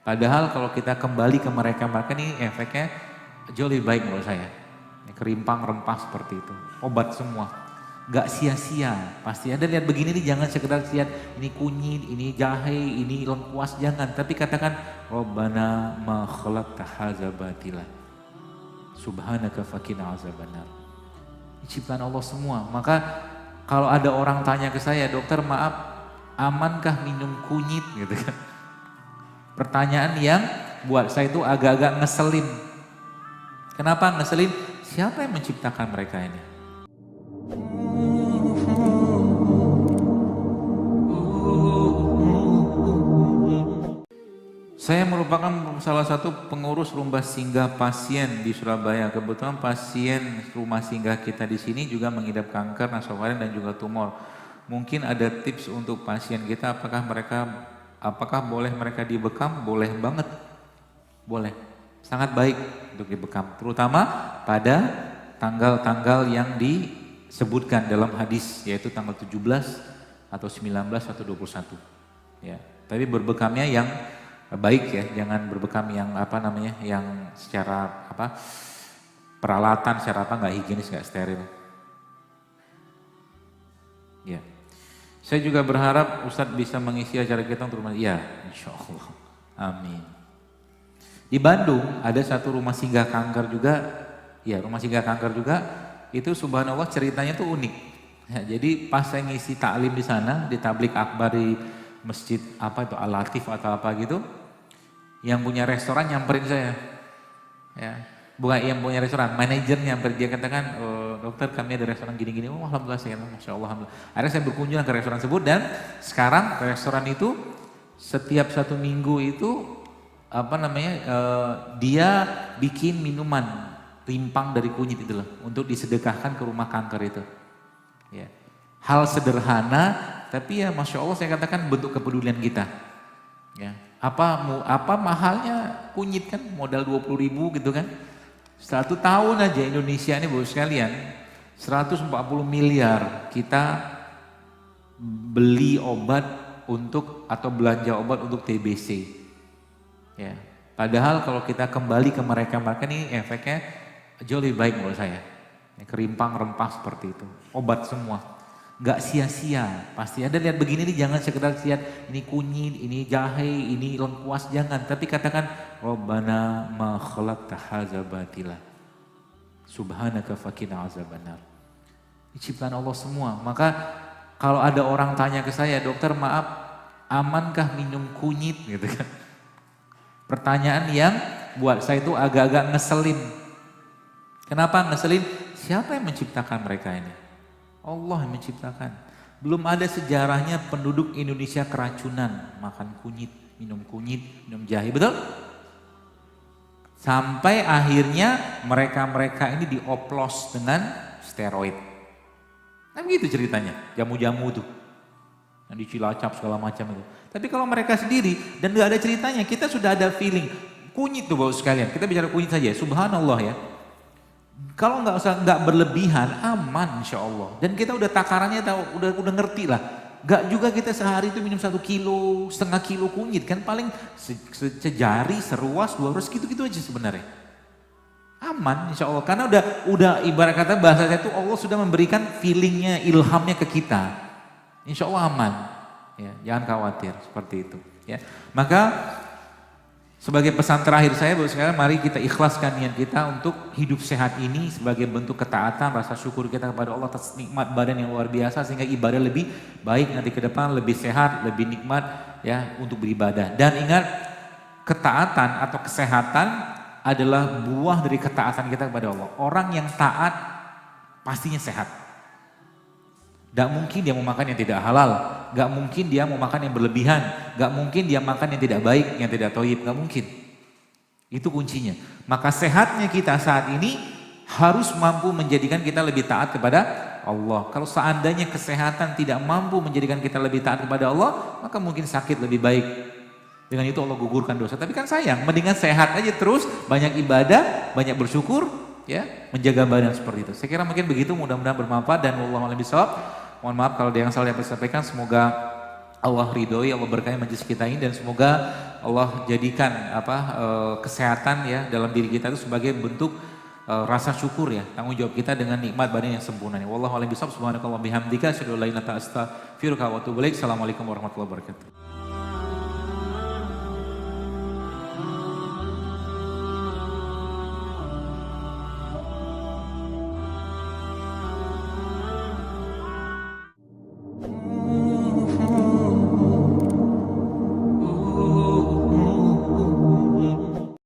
Padahal kalau kita kembali ke mereka ini efeknya jauh lebih baik menurut saya. Kerimpang rempah seperti itu, obat semua. Gak sia-sia, pasti ada lihat begini nih, jangan sekedar lihat ini kunyit, ini jahe, ini lengkuas, jangan. Tapi katakan, Rabbana ma khalaqta hadza batila, subhanaka faqina azabannar. Ciptaan Allah semua. Maka kalau ada orang tanya ke saya, dokter maaf, amankah minum kunyit gitu kan? Pertanyaan yang buat saya itu agak-agak ngeselin. Kenapa ngeselin? Siapa yang menciptakan mereka ini? Saya merupakan salah satu pengurus rumah singgah pasien di Surabaya. Kebetulan pasien rumah singgah kita di sini juga mengidap kanker nasofaring dan juga tumor. Mungkin ada tips untuk pasien kita, apakah boleh mereka dibekam? Boleh banget, boleh. Sangat baik untuk dibekam, terutama pada tanggal-tanggal yang disebutkan dalam hadis, yaitu tanggal 17 atau 19 atau 21. Ya, tapi berbekamnya yang baik ya, jangan berbekam yang yang secara peralatan secara nggak higienis, nggak steril. Ya, saya juga berharap Ustadz bisa mengisi acara kita untuk rumah. Ya, insya Allah, amin. Di Bandung ada satu rumah singgah kanker juga, ya rumah singgah kanker juga, itu subhanallah ceritanya tuh unik. Ya, jadi pas saya ngisi taklim di sana, di tablik akbar di masjid Al-Latif atau apa gitu, yang punya restoran nyamperin saya, ya bukan yang punya restoran, manajer nyamperin, dia katakan, dokter kami ada restoran gini-gini, oh alhamdulillah, saya masya Allah, alhamdulillah. Akhirnya saya berkunjung ke restoran tersebut dan sekarang restoran itu setiap 1 minggu itu dia bikin minuman rimpang dari kunyit itu loh, untuk disedekahkan ke rumah kanker itu. Ya. Hal sederhana, tapi ya masya Allah saya katakan bentuk kepedulian kita. Ya. Apa mahalnya kunyit kan, modal 20.000 gitu kan. 1 tahun aja Indonesia ini baru sekalian 140 miliar kita beli obat atau belanja obat untuk TBC. Ya, padahal kalau kita kembali ke mereka ini efeknya jauh lebih baik menurut saya. Kerimpang rempah seperti itu, obat semua. Gak sia-sia, pasti ada lihat begini nih, jangan sekedar lihat ini kunyit, ini jahe, ini lengkuas, jangan. Tapi katakan, Rabbana ma khalaqta hadza batila, subhanaka faqina azabannar. Ciptaan Allah semua. Maka kalau ada orang tanya ke saya, dokter maaf, amankah minum kunyit gitu kan? Pertanyaan yang buat saya itu agak-agak ngeselin. Kenapa ngeselin? Siapa yang menciptakan mereka ini? Allah yang menciptakan. Belum ada sejarahnya penduduk Indonesia keracunan, makan kunyit, minum jahe, betul? Sampai akhirnya mereka ini dioplos dengan steroid. Nah begitu ceritanya, jamu-jamu tuh. Yang di Cilacap segala macam itu. Tapi kalau mereka sendiri dan gak ada ceritanya, kita sudah ada feeling. Kunyit tuh Bapak sekalian, kita bicara kunyit saja, subhanallah ya. Kalau nggak berlebihan, aman insya Allah. Dan kita udah takarannya tahu, udah ngerti lah. Gak juga kita sehari itu minum 1 kilo, setengah kilo kunyit kan, paling sejari, seruas, 2 ruas gitu-gitu aja sebenarnya. Aman insya Allah, karena udah ibarat kata bahasanya itu Allah sudah memberikan feelingnya, ilhamnya ke kita. Insya Allah aman, ya, jangan khawatir seperti itu. Ya, maka sebagai pesan terakhir saya, Bapak sekalian, mari kita ikhlaskan niat kita untuk hidup sehat ini sebagai bentuk ketaatan, rasa syukur kita kepada Allah atas nikmat badan yang luar biasa, sehingga ibadah lebih baik nanti ke depan, lebih sehat, lebih nikmat ya untuk beribadah. Dan ingat, ketaatan atau kesehatan adalah buah dari ketaatan kita kepada Allah. Orang yang taat pastinya sehat. Gak mungkin dia mau makan yang tidak halal, gak mungkin dia mau makan yang berlebihan, gak mungkin dia makan yang tidak baik, yang tidak thayyib, gak mungkin. Itu kuncinya. Maka sehatnya kita saat ini harus mampu menjadikan kita lebih taat kepada Allah. Kalau seandainya kesehatan tidak mampu menjadikan kita lebih taat kepada Allah, maka mungkin sakit lebih baik. Dengan itu Allah gugurkan dosa. Tapi kan sayang, mendingan sehat aja terus, banyak ibadah, banyak bersyukur, ya, menjaga badan seperti itu. Saya kira mungkin begitu, mudah-mudahan bermanfaat dan wallahu a'lam bishawab. Mohon maaf kalau ada yang salah yang saya sampaikan, semoga Allah ridhoi, Allah berkahi majelis kita ini, dan semoga Allah jadikan kesehatan ya dalam diri kita itu sebagai bentuk rasa syukur ya, tanggung jawab kita dengan nikmat badan yang sempurna ini. Wallahu a'lam bishawab. Subhanakallah bihamdika asyhadu an la ilaha illa anta astaghfiruka wa atubu ilaik. Assalamualaikum warahmatullahi wabarakatuh.